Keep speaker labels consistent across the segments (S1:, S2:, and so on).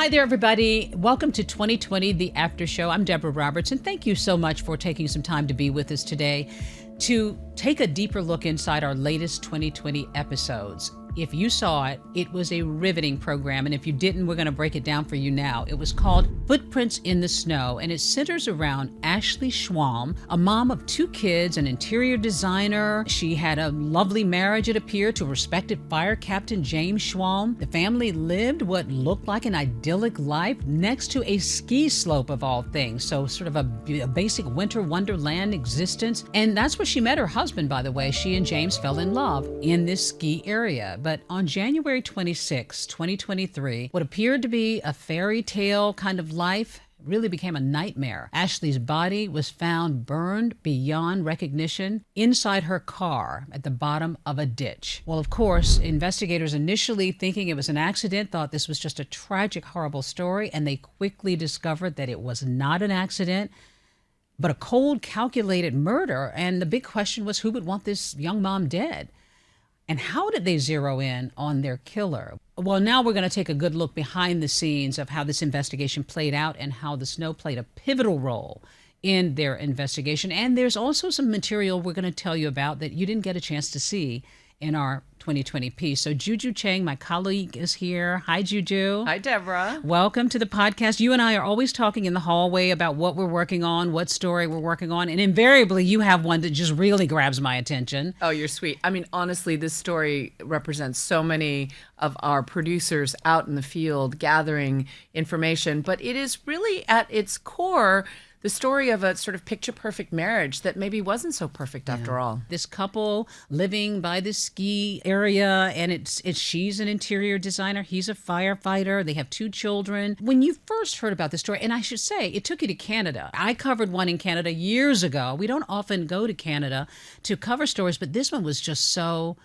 S1: Hi there, everybody. Welcome to 2020, The After Show. I'm Deborah Roberts, and thank you so much for taking some time to be with us today to take a deeper look inside our latest 2020 episodes. If you saw it, it was a riveting program, and if you didn't, we're going to break it down for you now. It was called Footprints in the Snow, and it centers around Ashley Schwalm, a mom of 2 kids, an interior designer. She had a lovely marriage, it appeared, to respected fire captain James Schwalm. The family lived what looked like an idyllic life next to a ski slope of all things, so sort of a basic winter wonderland existence. And that's where she met her husband, by the way. She and James fell in love in this ski area. But on January 26, 2023, what appeared to be a fairy tale kind of life really became a nightmare. Ashley's body was found burned beyond recognition inside her car at the bottom of a ditch. Well, of course, investigators initially thinking it was an accident thought this was just a tragic, horrible story, and they quickly discovered that it was not an accident, but a cold, calculated murder. And the big question was, who would want this young mom dead? And how did they zero in on their killer? Well, now we're going to take a good look behind the scenes of how this investigation played out and how the snow played a pivotal role in their investigation. And there's also some material we're going to tell you about that you didn't get a chance to see in our 2020 piece. So JuJu Chang, my colleague, is here. Hi, JuJu.
S2: Hi, Deborah.
S1: Welcome to the podcast. You and I are always talking in the hallway about what we're working on, what story we're working on, and invariably you have one that just really grabs my attention.
S2: Oh, you're sweet. I mean, honestly, this story represents so many of our producers out in the field gathering information, but it is really at its core the story of a sort of picture-perfect marriage that maybe wasn't so perfect after all.
S1: This couple living by the ski area, and she's an interior designer, he's a firefighter, they have 2 children. When you first heard about this story, and I should say, it took you to Canada. I covered one in Canada years ago. We don't often go to Canada to cover stories, but this one was just so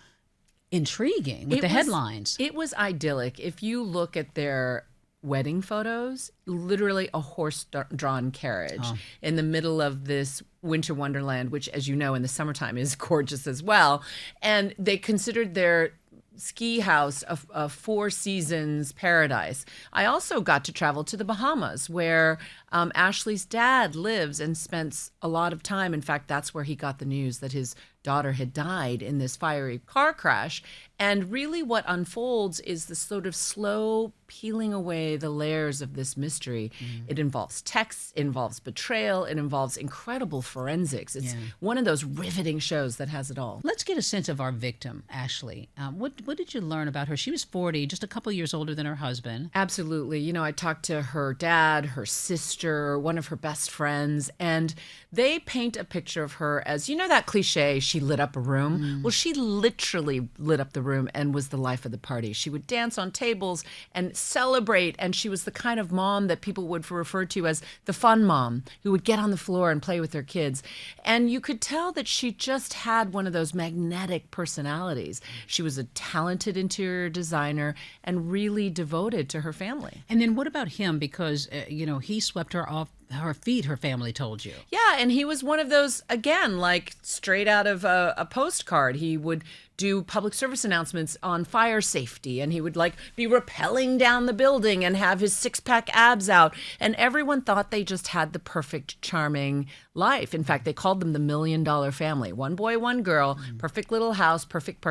S1: intriguing with the headlines.
S2: It was idyllic. If you look at their wedding photos, literally a horse-drawn carriage in the middle of this winter wonderland, which, as you know, in the summertime is gorgeous as well. And they considered their ski house a 4 seasons paradise. I also got to travel to the Bahamas, where Ashley's dad lives and spends a lot of time. In fact, that's where he got the news that his daughter had died in this fiery car crash. And really what unfolds is the sort of slow peeling away the layers of this mystery. It involves texts, it involves betrayal, it involves incredible forensics. It's one of those riveting shows that has it all.
S1: Let's get a sense of our victim, Ashley. What did you learn about her? She was 40, just a couple years older than her husband.
S2: Absolutely. You know, I talked to her dad, her sister, one of her best friends, and they paint a picture of her as, you know, that cliche, she lit up a room. Well, she literally lit up the room and was the life of the party. She would dance on tables and celebrate, and she was the kind of mom that people would refer to as the fun mom, who would get on the floor and play with her kids. And you could tell that she just had one of those magnetic personalities. She was a talented interior designer and really devoted to her family.
S1: And then what about him? Because, he swept her off her feet, her family told you.
S2: Yeah, and he was one of those, again, like straight out of a postcard. He would do public service announcements on fire safety, and he would be rappelling down the building and have his 6-pack abs out. And everyone thought they just had the perfect, charming life. In fact, they called them the $1 million family. 1 boy, 1 girl, perfect little house, perfect,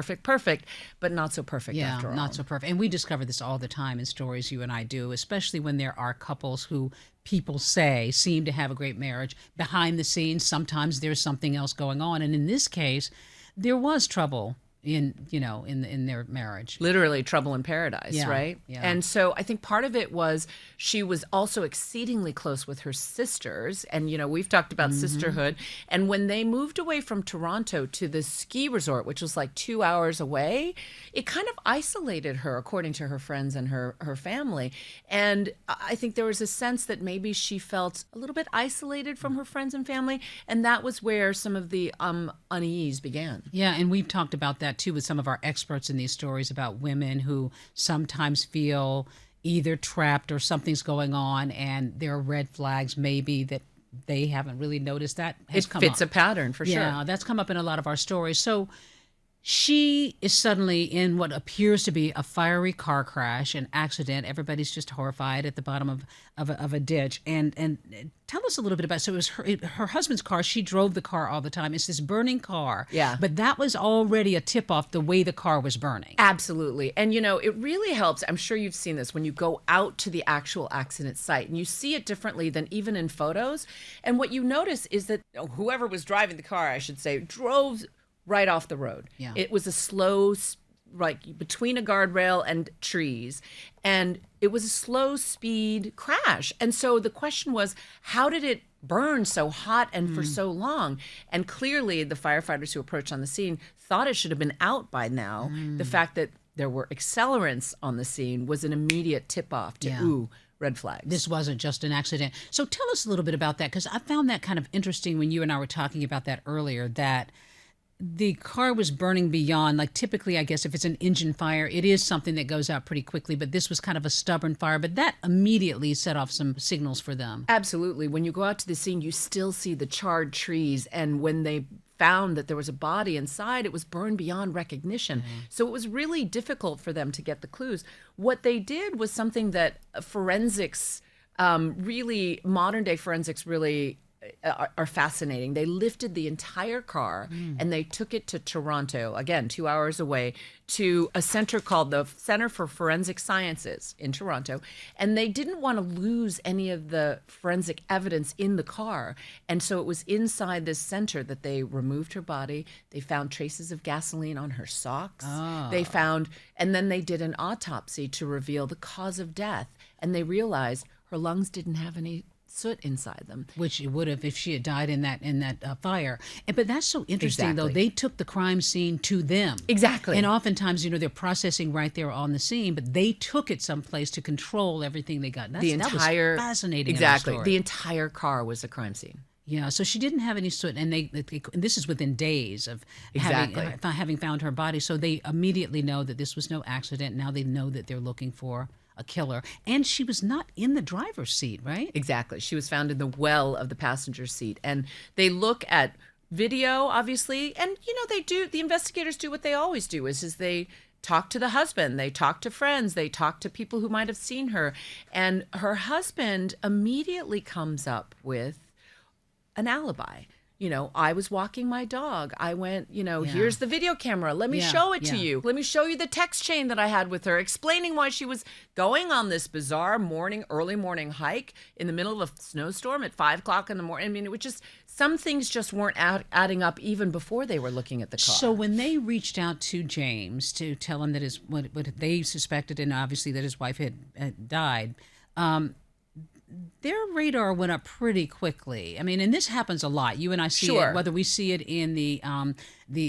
S2: but not so perfect after all.
S1: Yeah, not so perfect. And we discover this all the time in stories you and I do, especially when there are couples who people say seem to have a great marriage. Behind the scenes, sometimes there's something else going on. And in this case, there was trouble in their marriage.
S2: Literally trouble in paradise, right?
S1: Yeah.
S2: And so I think part of it was she was also exceedingly close with her sisters. And, we've talked about sisterhood. And when they moved away from Toronto to the ski resort, which was like 2 hours away, it kind of isolated her, according to her friends and her family. And I think there was a sense that maybe she felt a little bit isolated from her friends and family. And that was where some of the unease began.
S1: Yeah, and we've talked about that too with some of our experts in these stories about women who sometimes feel either trapped or something's going on, and there are red flags maybe that they haven't really noticed. That has come up.
S2: It fits a pattern for sure.
S1: Yeah, that's come up in a lot of our stories. So She is suddenly in what appears to be a fiery car crash, an accident. Everybody's just horrified at the bottom of a ditch. And tell us a little bit about, so it was her husband's car. She drove the car all the time. It's this burning car.
S2: Yeah.
S1: But that was already a tip-off the way the car was burning.
S2: Absolutely. And, it really helps. I'm sure you've seen this when you go out to the actual accident site and you see it differently than even in photos. And what you notice is that whoever was driving the car, I should say, drove right off the road.
S1: Yeah.
S2: It was a slow, between a guardrail and trees, and it was a slow speed crash. And so the question was, how did it burn so hot and for so long? And clearly the firefighters who approached on the scene thought it should have been out by now. The fact that there were accelerants on the scene was an immediate tip-off to, red flags.
S1: This wasn't just an accident. So tell us a little bit about that, because I found that kind of interesting when you and I were talking about that earlier, that the car was burning beyond, like typically, I guess, if it's an engine fire, it is something that goes out pretty quickly, but this was kind of a stubborn fire, but that immediately set off some signals for them.
S2: Absolutely. When you go out to the scene, you still see the charred trees, and when they found that there was a body inside, it was burned beyond recognition. So it was really difficult for them to get the clues. What they did was something that forensics, really, modern day forensics really are fascinating. They lifted the entire car and they took it to Toronto, again, 2 hours away, to a center called the Center for Forensic Sciences in Toronto. And they didn't want to lose any of the forensic evidence in the car. And so it was inside this center that they removed her body. They found traces of gasoline on her socks. They found, and then they did an autopsy to reveal the cause of death. And they realized her lungs didn't have any soot inside them,
S1: which it would have if she had died in that fire. But that's so interesting, though. They took the crime scene to them.
S2: Exactly.
S1: And oftentimes, they're processing right there on the scene, but they took it someplace to control everything they got. That was fascinating.
S2: Exactly. The entire car was a crime scene.
S1: Yeah, so she didn't have any soot, and and this is within days of having found her body. So they immediately know that this was no accident. Now they know that they're looking for a killer. And she was not in the driver's seat, right?
S2: Exactly. She was found in the well of the passenger seat. And they look at video, obviously, and the investigators do what they always do, is they talk to the husband, they talk to friends, they talk to people who might have seen her. And her husband immediately comes up with an alibi. I was walking my dog. I went, here's the video camera. Let me show it to you. Let me show you the text chain that I had with her, explaining why she was going on this bizarre early morning hike in the middle of a snowstorm at 5 o'clock in the morning. I mean, it was just, some things just weren't adding up even before they were looking at the car.
S1: So when they reached out to James to tell him that what they suspected, and obviously that his wife had died, their radar went up pretty quickly. I mean, and this happens a lot. You and I see it, whether we see it in the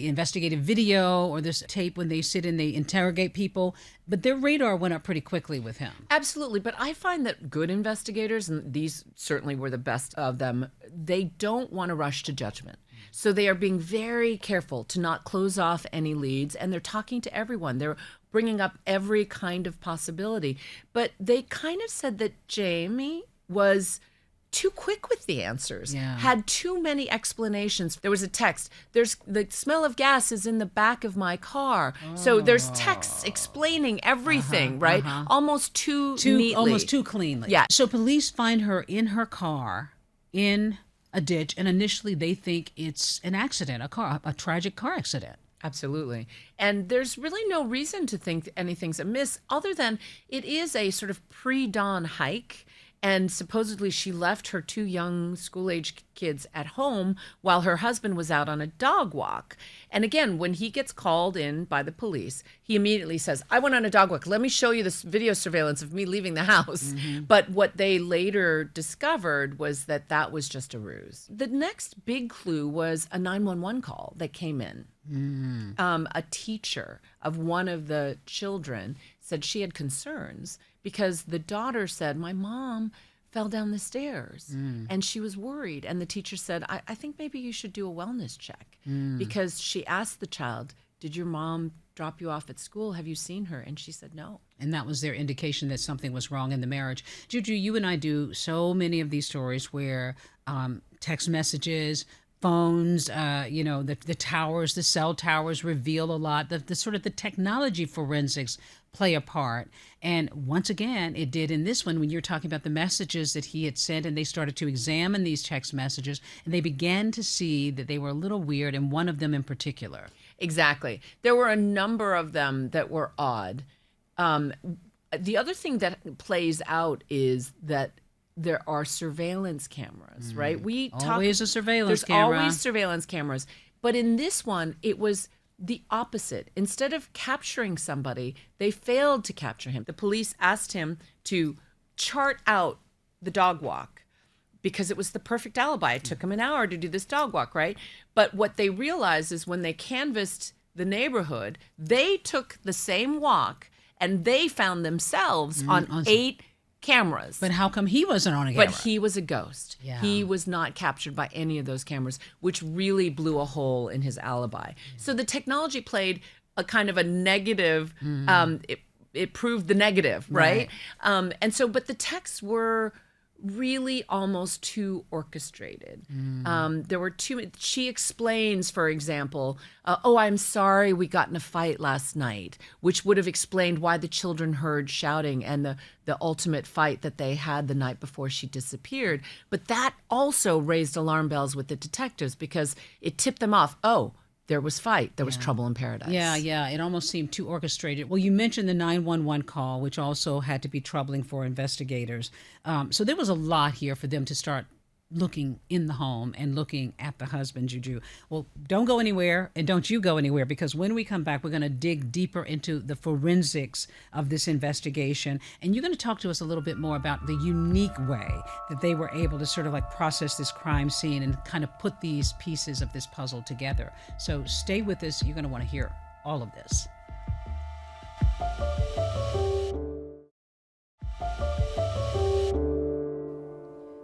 S1: investigative video or this tape when they sit and they interrogate people. But their radar went up pretty quickly with him.
S2: Absolutely. But I find that good investigators, and these certainly were the best of them, they don't want to rush to judgment. So they are being very careful to not close off any leads, and they're talking to everyone. They're bringing up every kind of possibility. But they kind of said that Jamie was too quick with the answers, had too many explanations. There was a text. There's the smell of gas is in the back of my car. So there's texts explaining everything, right? Almost too neatly.
S1: Almost too cleanly.
S2: Yeah.
S1: So police find her in her car in a ditch, and initially they think it's an accident, a tragic car accident.
S2: Absolutely. And there's really no reason to think anything's amiss other than it is a sort of pre-dawn hike. And supposedly she left her 2 young school-age kids at home while her husband was out on a dog walk. And again, when he gets called in by the police, he immediately says, I went on a dog walk. Let me show you this video surveillance of me leaving the house. But what they later discovered was that was just a ruse. The next big clue was a 911 call that came in. A teacher of one of the children said she had concerns because the daughter said, my mom fell down the stairs and she was worried. And the teacher said, I think maybe you should do a wellness check because she asked the child, did your mom drop you off at school? Have you seen her? And she said, no.
S1: And that was their indication that something was wrong in the marriage. JuJu, you and I do so many of these stories where text messages, phones, the towers, the cell towers reveal a lot. The sort of the technology forensics play a part. And once again, it did in this one when you're talking about the messages that he had sent, and they started to examine these text messages, and they began to see that they were a little weird, and one of them in particular.
S2: Exactly. There were a number of them that were odd. The other thing that plays out is that there are surveillance cameras, right?
S1: Always a surveillance camera.
S2: There's always surveillance cameras. But in this one, it was the opposite. Instead of capturing somebody, they failed to capture him. The police asked him to chart out the dog walk because it was the perfect alibi. It took him an hour to do this dog walk, right? But what they realized is when they canvassed the neighborhood, they took the same walk and they found themselves on 8 cameras.
S1: But how come he wasn't on a camera?
S2: But he was a ghost. Yeah. He was not captured by any of those cameras, which really blew a hole in his alibi. So the technology played a kind of a negative, it proved the negative, right? But the texts were really almost too orchestrated. There were she explains, for example, I'm sorry we got in a fight last night, which would have explained why the children heard shouting and the ultimate fight that they had the night before she disappeared. But that also raised alarm bells with the detectives because it tipped them off. There was fight. There was trouble in paradise.
S1: Yeah. It almost seemed too orchestrated. Well, you mentioned the 911 call, which also had to be troubling for investigators. So there was a lot here for them to start looking in the home and looking at the husband, JuJu. Well, don't go anywhere, and don't you go anywhere, because when we come back, we're going to dig deeper into the forensics of this investigation. And you're going to talk to us a little bit more about the unique way that they were able to sort of like process this crime scene and kind of put these pieces of this puzzle together. So stay with us. You're going to want to hear all of this.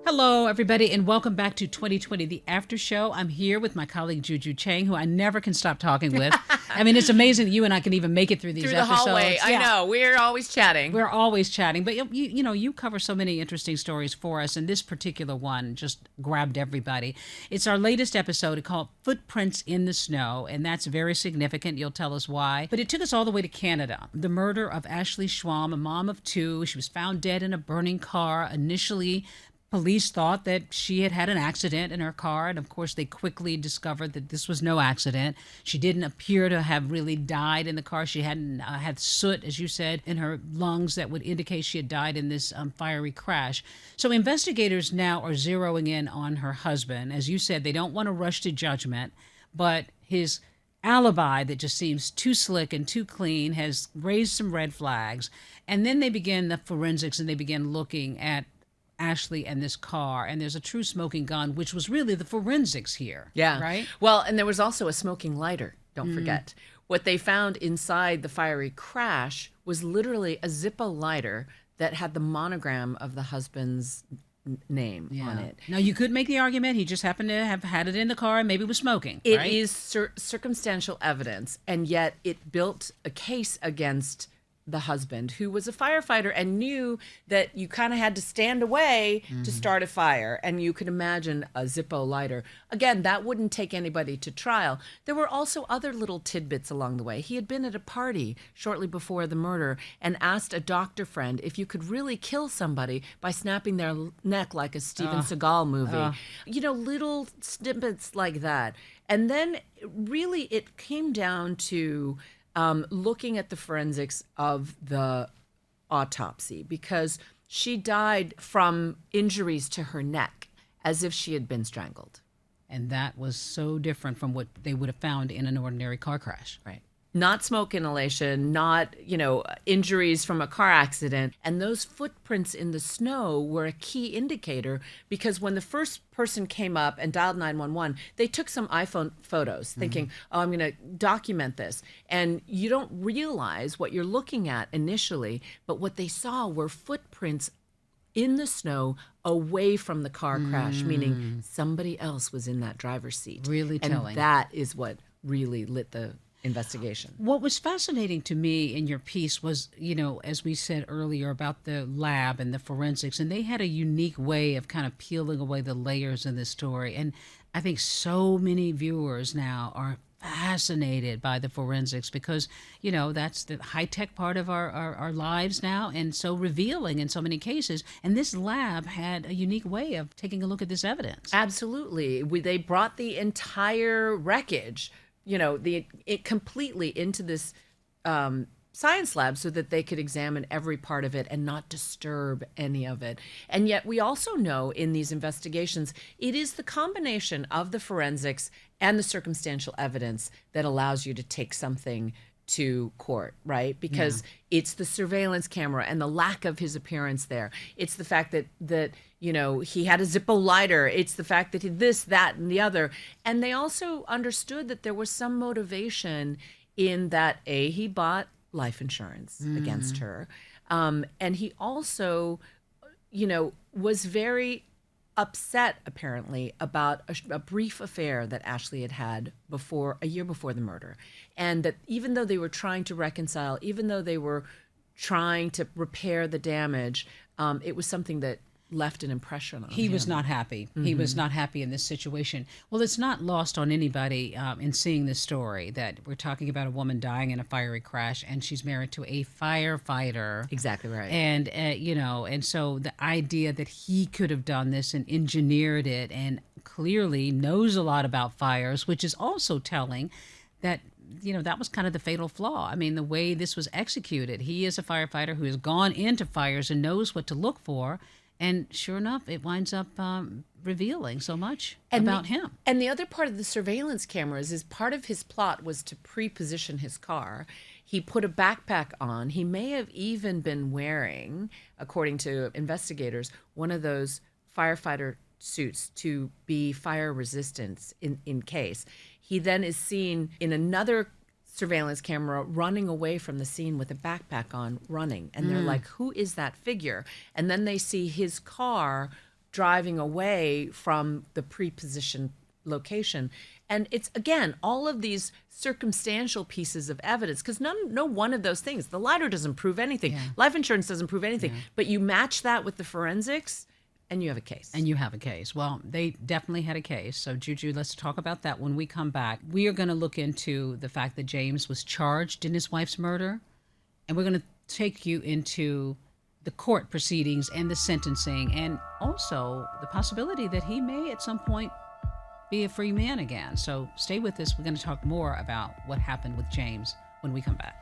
S1: Hello, everybody, and welcome back to 2020, the After Show. I'm here with my colleague, JuJu Chang, who I never can stop talking with. I mean, it's amazing that you and I can even make it through these episodes.
S2: Through the hallway. I know. We're always chatting.
S1: We're always chatting. But, you cover so many interesting stories for us, and this particular one just grabbed everybody. It's our latest episode called Footprints in the Snow, and that's very significant. You'll tell us why. But it took us all the way to Canada. The murder of Ashley Schwalm, a mom of 2. She was found dead in a burning car. Initially, police thought that she had had an accident in her car, and of course they quickly discovered that this was no accident. She didn't appear to have really died in the car. She hadn't had soot, as you said, in her lungs that would indicate she had died in this fiery crash. So investigators now are zeroing in on her husband. As you said, they don't want to rush to judgment, but his alibi that just seems too slick and too clean has raised some red flags. And then they begin the forensics, and they begin looking at Ashley and this car, and there's a true smoking gun, which was really the forensics here.
S2: Yeah.
S1: Right?
S2: Well, and there was also a smoking lighter, don't forget. What they found inside the fiery crash was literally a Zippo lighter that had the monogram of the husband's name on it.
S1: Now, you could make the argument he just happened to have had it in the car and maybe was smoking.
S2: It is circumstantial evidence, and yet it built a case against the husband, who was a firefighter and knew that you kind of had to stand away to start a fire. And you could imagine a Zippo lighter. Again, that wouldn't take anybody to trial. There were also other little tidbits along the way. He had been at a party shortly before the murder and asked a doctor friend if you could really kill somebody by snapping their neck like a Steven Seagal movie. Little snippets like that. And then really it came down to looking at the forensics of the autopsy, because she died from injuries to her neck as if she had been strangled.
S1: And that was so different from what they would have found in an ordinary car crash.
S2: Right. Not smoke inhalation, not, injuries from a car accident. And those footprints in the snow were a key indicator, because when the first person came up and dialed 911, they took some iPhone photos thinking, I'm going to document this. And you don't realize what you're looking at initially, but what they saw were footprints in the snow away from the car crash, meaning somebody else was in that driver's seat.
S1: Really telling.
S2: And that is what really lit the investigation.
S1: What was fascinating to me in your piece was, as we said earlier about the lab and the forensics, and they had a unique way of kind of peeling away the layers in this story. And I think so many viewers now are fascinated by the forensics because, that's the high-tech part of our lives now, and so revealing in so many cases. And this lab had a unique way of taking a look at this evidence.
S2: Absolutely. They brought the entire wreckage, it completely into this science lab so that they could examine every part of it and not disturb any of it. And yet we also know in these investigations, it is the combination of the forensics and the circumstantial evidence that allows you to take something to court, right? Because it's the surveillance camera and the lack of his appearance there. It's the fact that he had a Zippo lighter. It's the fact that this, that, and the other. And they also understood that there was some motivation in that, he bought life insurance against her. And he also, was very upset, apparently, about a brief affair that Ashley had a year before the murder. And that even though they were trying to reconcile, even though they were trying to repair the damage, it was something that left an impression on him.
S1: He was not happy. He was not happy in this situation. Well, it's not lost on anybody in seeing this story that we're talking about a woman dying in a fiery crash, and she's married to a firefighter.
S2: Exactly right.
S1: And, and so the idea that he could have done this and engineered it and clearly knows a lot about fires, which is also telling that that was kind of the fatal flaw. I mean, the way this was executed, he is a firefighter who has gone into fires and knows what to look for. And sure enough, it winds up revealing so much about him.
S2: And the other part of the surveillance cameras is part of his plot was to pre-position his car. He put a backpack on. He may have even been wearing, according to investigators, one of those firefighter suits to be fire resistant in case. He then is seen in another surveillance camera running away from the scene with a backpack on, running. And they're like, who is that figure? And then they see his car driving away from the pre-positioned location. And it's, again, all of these circumstantial pieces of evidence, because no one of those things, the lighter doesn't prove anything. Life insurance doesn't prove anything. But you match that with the forensics, and you have a case.
S1: And you have a case. Well, they definitely had a case. So, JuJu, let's talk about that when we come back. We are going to look into the fact that James was charged in his wife's murder, and we're going to take you into the court proceedings and the sentencing, and also the possibility that he may at some point be a free man again. So stay with us. We're going to talk more about what happened with James when we come back.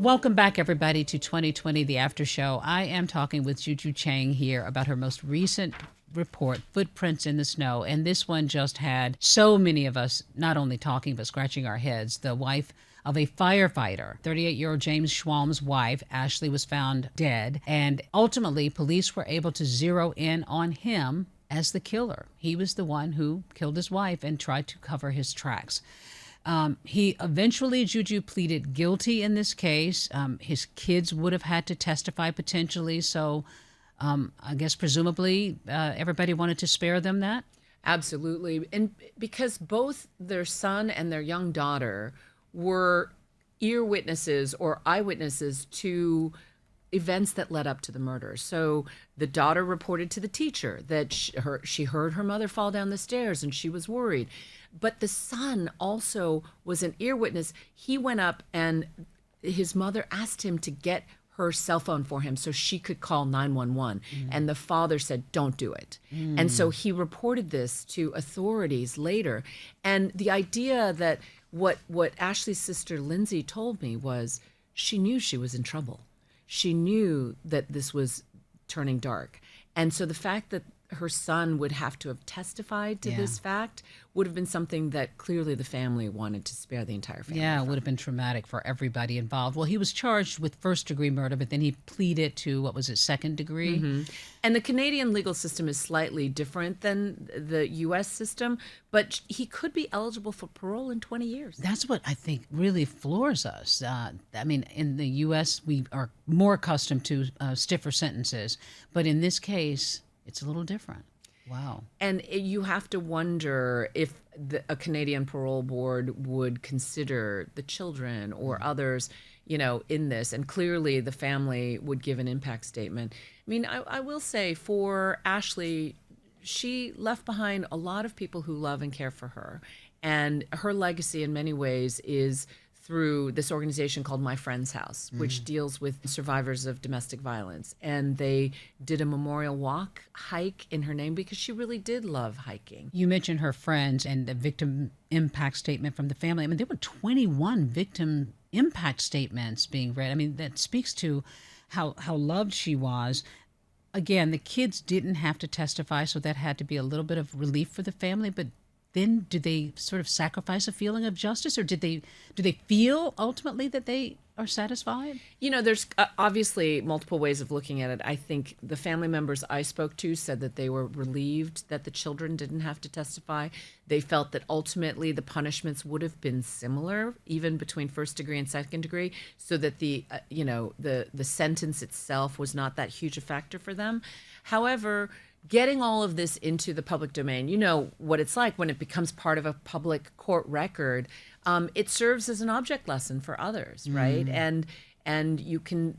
S1: Welcome back, everybody, to 2020, The After Show. I am talking with JuJu Chang here about her most recent report, Footprints in the Snow. And this one just had so many of us not only talking but scratching our heads. The wife of a firefighter, 38-year-old James Schwalm's wife, Ashley, was found dead. And ultimately, police were able to zero in on him as the killer. He was the one who killed his wife and tried to cover his tracks. He eventually, JuJu, pleaded guilty in this case. His kids would have had to testify potentially. So I guess presumably everybody wanted to spare them that?
S2: Absolutely. And because both their son and their young daughter were ear witnesses or eyewitnesses to events that led up to the murder. So the daughter reported to the teacher that she heard her mother fall down the stairs and she was worried. But the son also was an ear witness. He went up and his mother asked him to get her cell phone for him so she could call 911. And the father said, don't do it. And so he reported this to authorities later. And the idea that what Ashley's sister Linsey told me was she knew she was in trouble. She knew that this was turning dark. And so the fact that her son would have to have testified to this fact would have been something that clearly the family wanted to spare the entire family.
S1: Yeah, it would have been traumatic for everybody involved. Well, he was charged with first-degree murder, but then he pleaded to, what was it, second degree?
S2: And the Canadian legal system is slightly different than the U.S. system, but he could be eligible for parole in 20 years.
S1: That's what I think really floors us. I mean, in the U.S., we are more accustomed to stiffer sentences, but in this case, it's a little different. Wow.
S2: And you have to wonder if a Canadian parole board would consider the children or others, in this. And clearly the family would give an impact statement. I mean, I will say for Ashley, she left behind a lot of people who love and care for her. And her legacy in many ways is through this organization called My Friend's House, which deals with survivors of domestic violence. And they did a memorial hike in her name because she really did love hiking.
S1: You mentioned her friends and the victim impact statement from the family. I mean, there were 21 victim impact statements being read. I mean, that speaks to how loved she was. Again, the kids didn't have to testify, so that had to be a little bit of relief for the family, but then do they sort of sacrifice a feeling of justice, or do they feel ultimately that they are satisfied?
S2: There's obviously multiple ways of looking at it. I think the family members I spoke to said that they were relieved that the children didn't have to testify. They felt that ultimately the punishments would have been similar, even between first degree and second degree, so that the sentence itself was not that huge a factor for them. However, getting all of this into the public domain, you know what it's like when it becomes part of a public court record. It serves as an object lesson for others, right? And you can,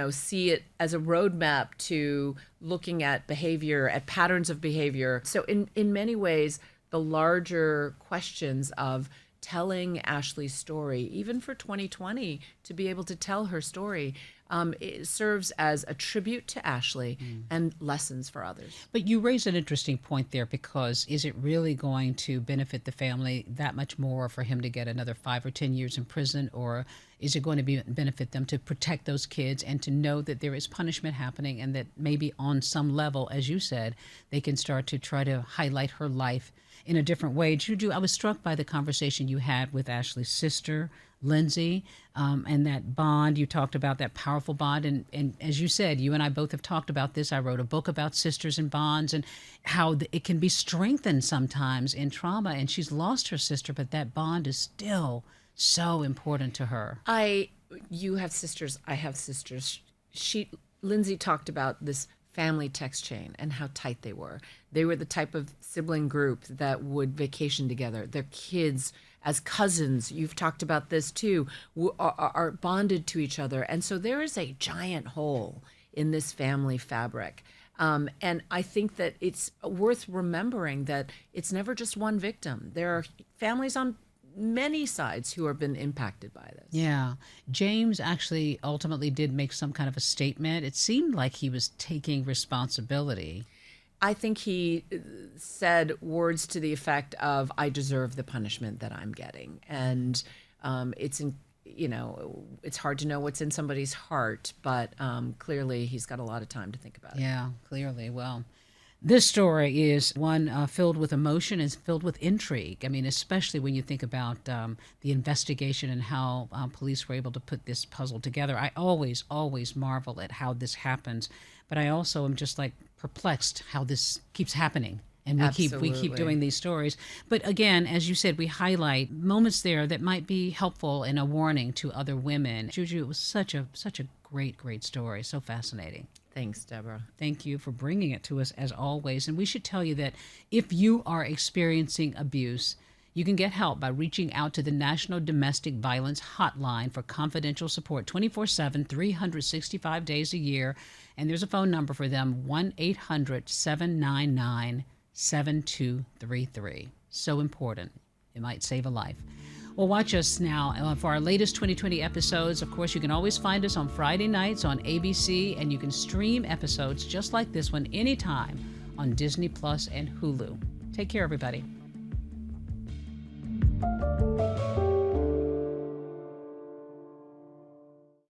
S2: see it as a roadmap to looking at behavior, at patterns of behavior. So in many ways, the larger questions of telling Ashley's story, even for 2020, to be able to tell her story, it serves as a tribute to Ashley and lessons for others.
S1: But you raise an interesting point there, because is it really going to benefit the family that much more for him to get another 5 or 10 years in prison, or is it going to benefit them to protect those kids and to know that there is punishment happening, and that maybe on some level, as you said, they can start to try to highlight her life in a different way? JuJu, I was struck by the conversation you had with Ashley's sister, Linsey, and that bond. You talked about that powerful bond. And as you said, you and I both have talked about this. I wrote a book about sisters and bonds and how it can be strengthened sometimes in trauma. And she's lost her sister, but that bond is still so important to her.
S2: You have sisters, I have sisters. Linsey talked about this family text chain and how tight they were. They were the type of sibling group that would vacation together. Their kids, as cousins, you've talked about this too, are bonded to each other. And so there is a giant hole in this family fabric. And I think that it's worth remembering that it's never just one victim. There are families on many sides who have been impacted by this.
S1: Yeah. James actually ultimately did make some kind of a statement. It seemed like he was taking responsibility.
S2: I think he said words to the effect of, I deserve the punishment that I'm getting. And it's hard to know what's in somebody's heart, but clearly he's got a lot of time to think about it.
S1: Yeah, clearly. Well, this story is one filled with emotion and filled with intrigue. I mean, especially when you think about the investigation and how police were able to put this puzzle together. I always marvel at how this happens, but I also am just like perplexed how this keeps happening. And we keep doing these stories. But again, as you said, we highlight moments there that might be helpful and a warning to other women. JuJu, it was such a great story. So fascinating.
S2: Thanks, Deborah.
S1: Thank you for bringing it to us as always. And we should tell you that if you are experiencing abuse, you can get help by reaching out to the National Domestic Violence Hotline for confidential support 24/7, 365 days a year. And there's a phone number for them, 1-800-799-7233. So important. It might save a life. Well, watch us now for our latest 2020 episodes. Of course, you can always find us on Friday nights on ABC, and you can stream episodes just like this one anytime on Disney Plus and Hulu. Take care, everybody.